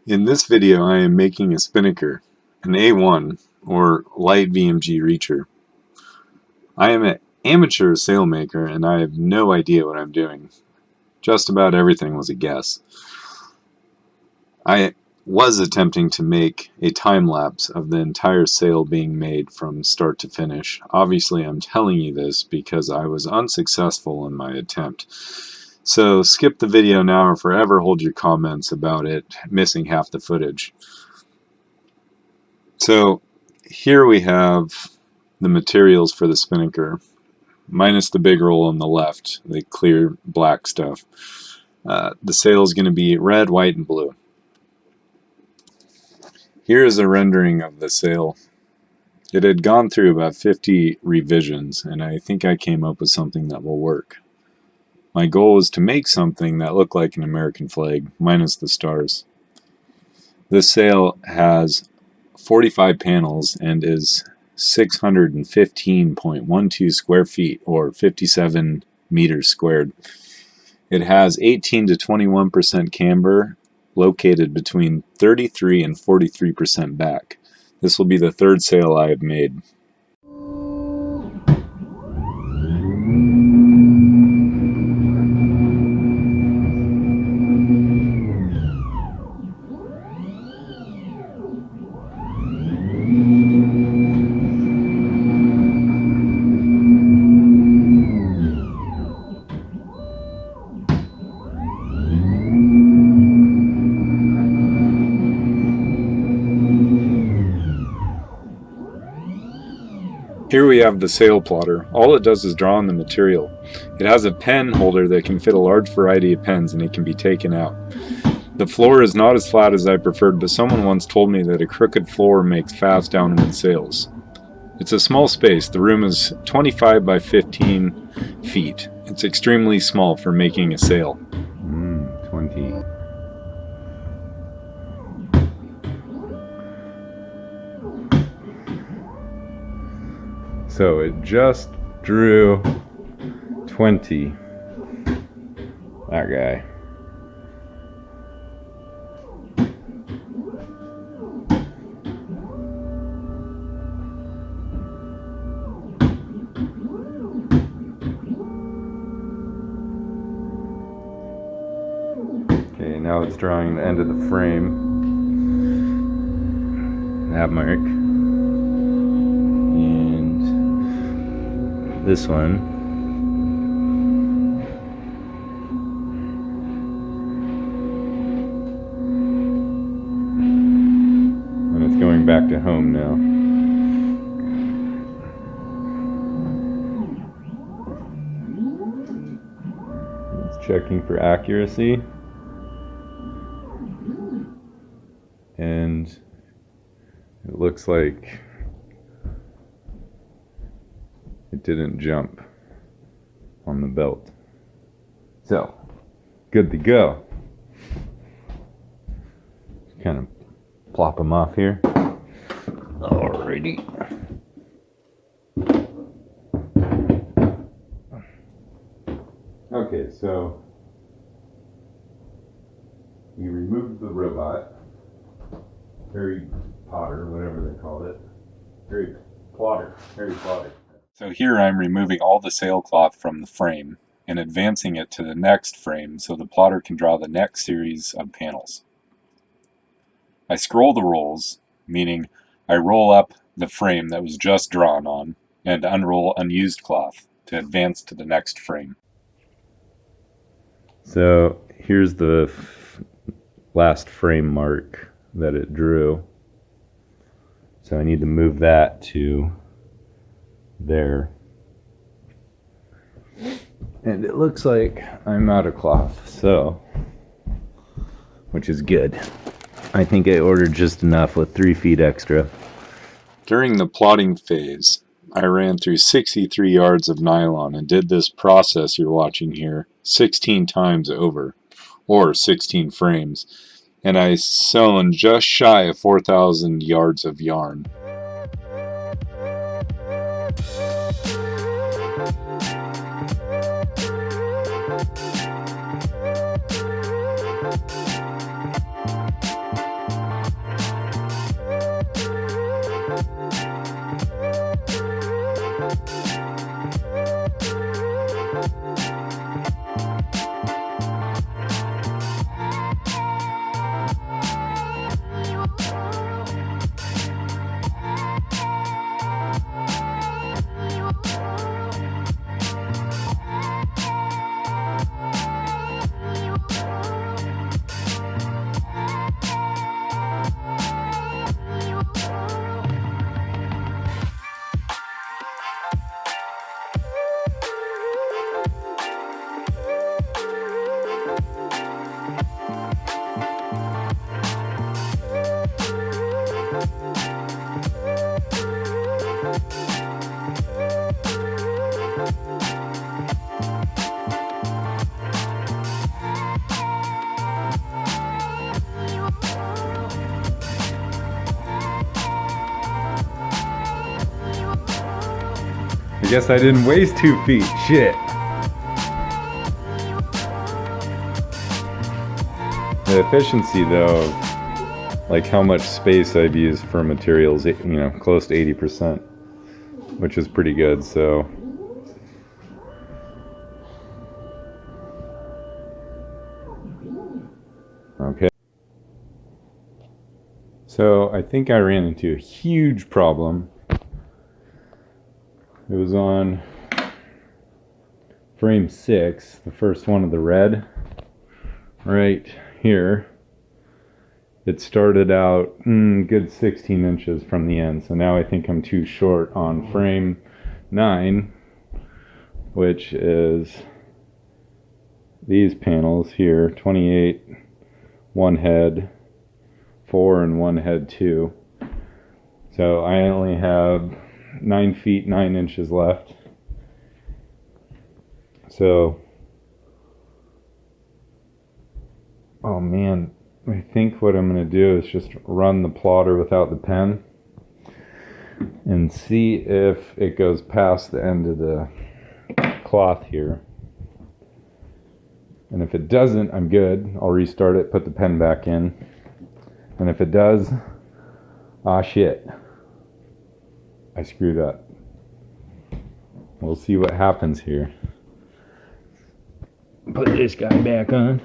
In this video I am making a Spinnaker, an A1 or light VMG reacher. I am an amateur sailmaker and I have no idea what I'm doing. Just about everything was a guess. I was attempting to make a time-lapse of the entire sail being made from start to finish. Obviously I'm telling you this because I was unsuccessful in my attempt. So skip the video now or forever hold your comments about it missing half the footage. So here we have the materials for the Spinnaker, minus the big roll on the left, the clear black stuff. The sail is going to be red, white, and blue. Here is a rendering of the sail. It had gone through about 50 revisions, and I think I came up with something that will work. My goal was to make something that looked like an American flag, minus the stars. This sail has 45 panels and is 615.12 square feet or 57 meters squared. It has 18 to 21% camber located between 33 and 43% back. This will be the third sail I have made. Here we have the sail plotter. All it does is draw on the material. It has a pen holder that can fit a large variety of pens and it can be taken out. The floor is not as flat as I preferred, but someone once told me that a crooked floor makes fast downwind sails. It's a small space. The room is 25 by 15 feet. It's extremely small for making a sail. 20. So it just drew 20. That guy. Okay, now it's drawing the end of the frame. That mark. This one. And it's going back to home now. It's checking for accuracy. And it looks like it didn't jump on the belt. So, good to go. Just kind of plop them off here. Alrighty. Okay, so we removed the robot. Harry Potter, whatever they called it. Harry Plotter. So here I'm removing all the sailcloth from the frame and advancing it to the next frame so the plotter can draw the next series of panels. I scroll the rolls, meaning I roll up the frame that was just drawn on and unroll unused cloth to advance to the next frame. So here's the last frame mark that it drew. So I need to move that to there. And it looks like I'm out of cloth, so, which is good. I think I ordered just enough with 3 feet extra. During the plotting phase, I ran through 63 yards of nylon and did this process you're watching here 16 times over, or 16 frames, and I sewn just shy of 4,000 yards of yarn. I guess I didn't waste 2 feet. Shit. The efficiency, though, like how much space I've used for materials, you know, close to 80%, which is pretty good. So okay. So I think I ran into a huge problem. It was on frame 6, the first one of the red, right here. It started out good 16 inches from the end, so now I think I'm too short on frame 9, which is these panels here, 28, one head, 4 and one head 2. So I only have 9 feet 9 inches left. So, oh man, I think what I'm going to do is just run the plotter without the pen and see if it goes past the end of the cloth here. And if it doesn't, I'm good. I'll restart it, put the pen back in. And if it does, ah shit, I screwed up. We'll see what happens here. Put this guy back on.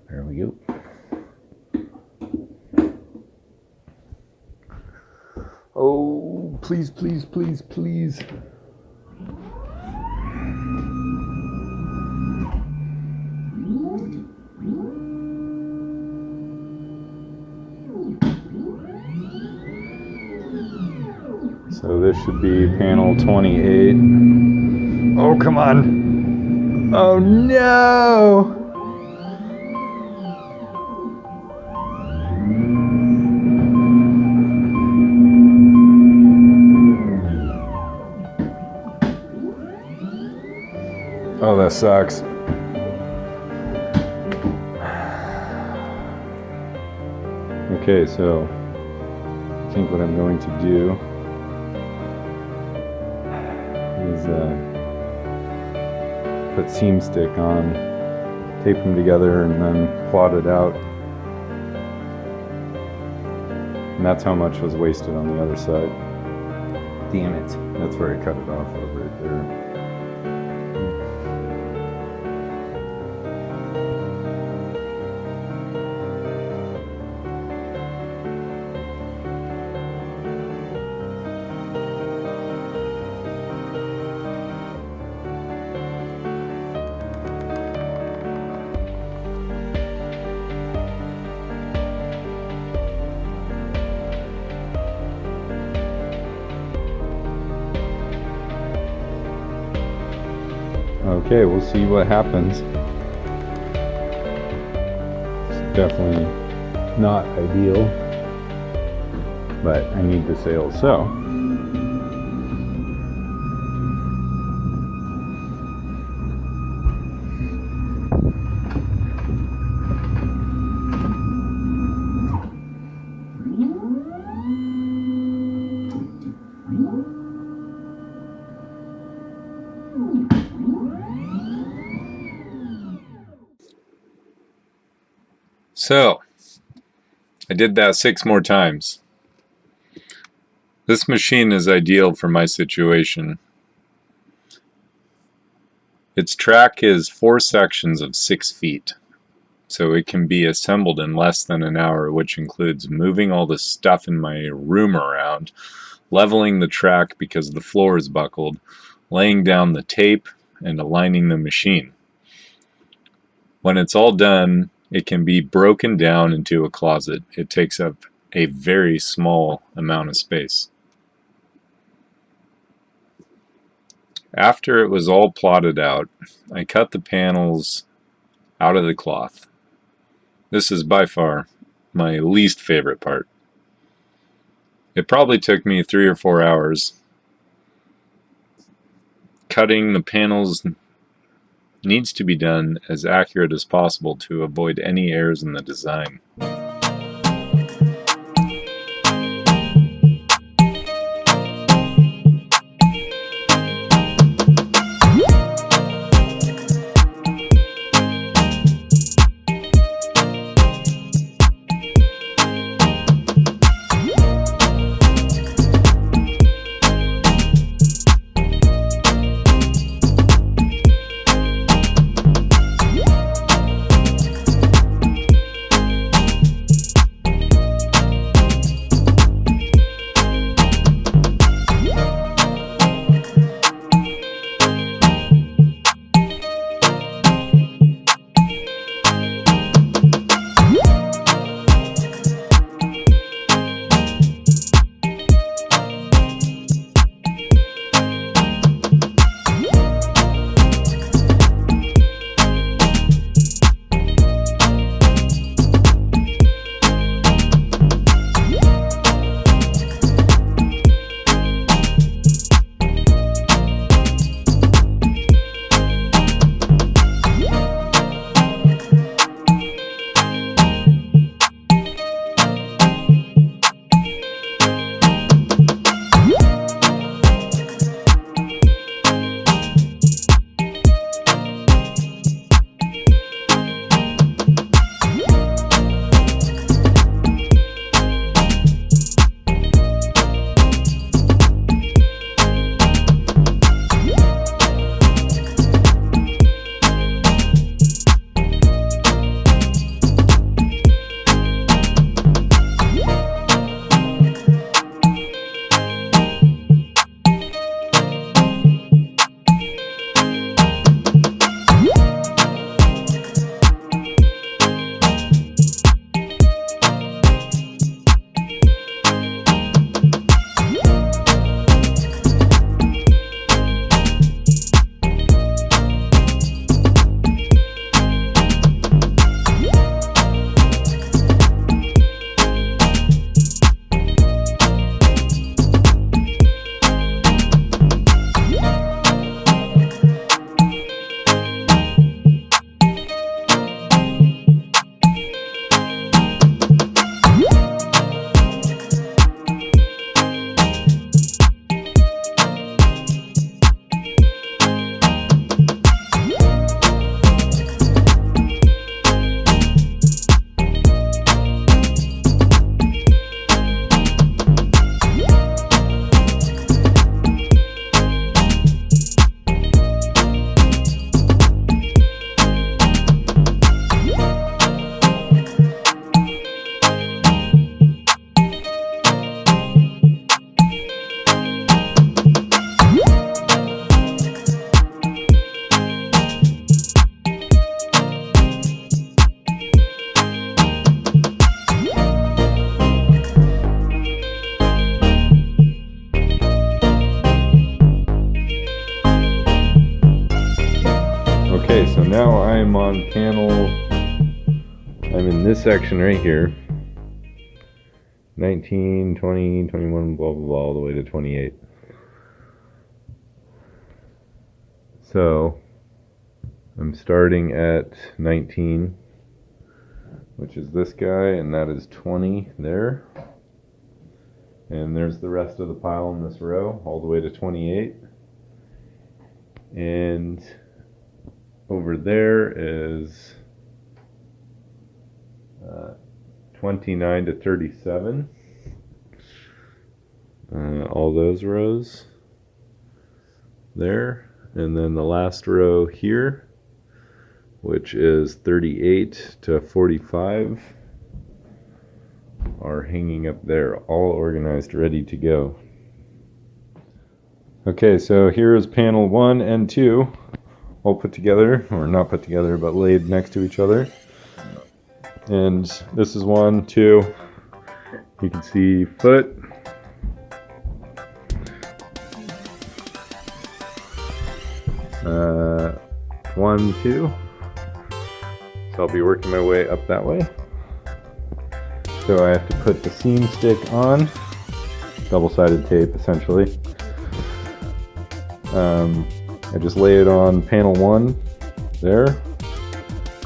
There we go. Oh, please, please, please, please. So this should be panel 28. Oh, come on. Oh, no. Oh, that sucks. Okay, so I think what I'm going to do is put seam stick on, tape them together, and then plot it out. And that's how much was wasted on the other side. Damn it. That's where I cut it off of right there. Okay, we'll see what happens. It's definitely not ideal, but I need the sale, so. So, I did that 6 more times. This machine is ideal for my situation. Its track is 4 sections of 6 feet, so it can be assembled in less than an hour, which includes moving all the stuff in my room around, leveling the track because the floor is buckled, laying down the tape, and aligning the machine. When it's all done, it can be broken down into a closet. It takes up a very small amount of space. After it was all plotted out, I cut the panels out of the cloth. This is by far my least favorite part. It probably took me 3 or 4 hours cutting the panels needs to be done as accurate as possible to avoid any errors in the design. Okay, so now I'm on panel, I'm in this section right here, 19, 20, 21, blah, blah, blah, all the way to 28. So, I'm starting at 19, which is this guy, and that is 20 there. And there's the rest of the pile in this row, all the way to 28. And over there is 29 to 37. All those rows there. And then the last row here, which is 38 to 45, are hanging up there, all organized, ready to go. Okay, so here is panel 1 and 2, all put together, or not put together, but laid next to each other. And this is 1, 2, you can see foot, uh, 1, 2, so I'll be working my way up that way. So I have to put the seam stick on, double-sided tape essentially. I just lay it on panel 1, there,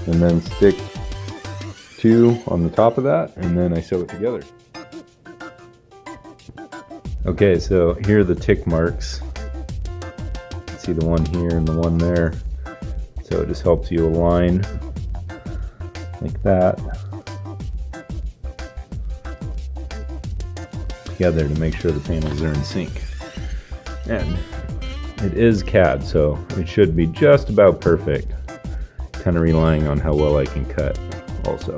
and then stick 2 on the top of that, and then I sew it together. Okay, so here are the tick marks. See the one here and the one there. So it just helps you align like that together to make sure the panels are in sync. And it is CAD, so it should be just about perfect. Kind of relying on how well I can cut also.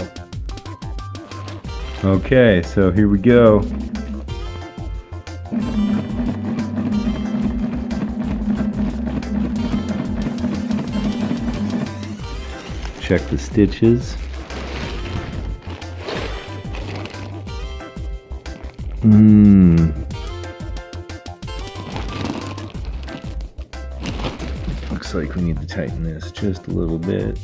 Okay, so here we go. Check the stitches. Looks like we need to tighten this just a little bit.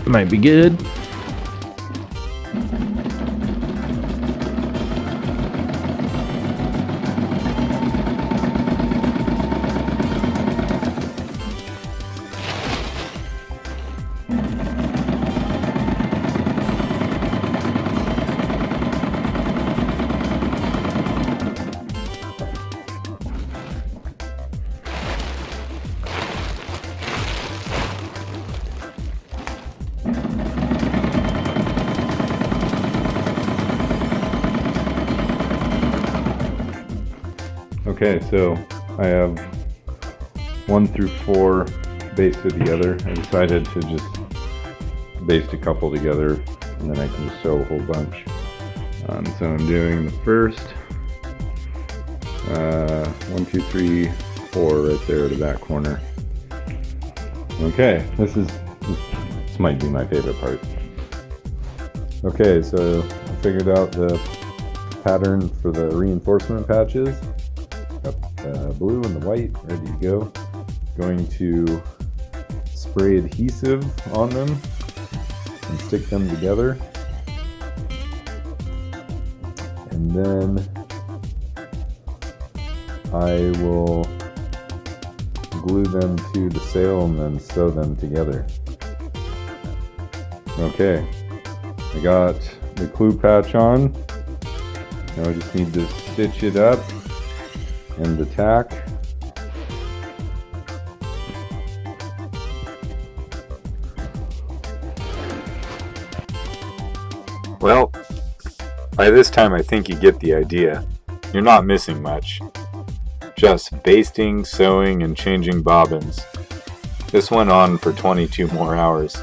Might be good. Okay, so I have 1 through 4 basted together. I decided to just baste a couple together, and then I can just sew a whole bunch. So I'm doing the first 1, 2, 3, 4 right there at the back corner. Okay, this might be my favorite part. Okay, so I figured out the pattern for the reinforcement patches. Got the blue and the white ready to go. Going to spray adhesive on them and stick them together. And then I will glue them to the sail and then sew them together. Okay, I got the glue patch on. Now I just need to stitch it up and the tack. Well, by this time I think you get the idea. You're not missing much. Just basting, sewing, and changing bobbins. This went on for 22 more hours.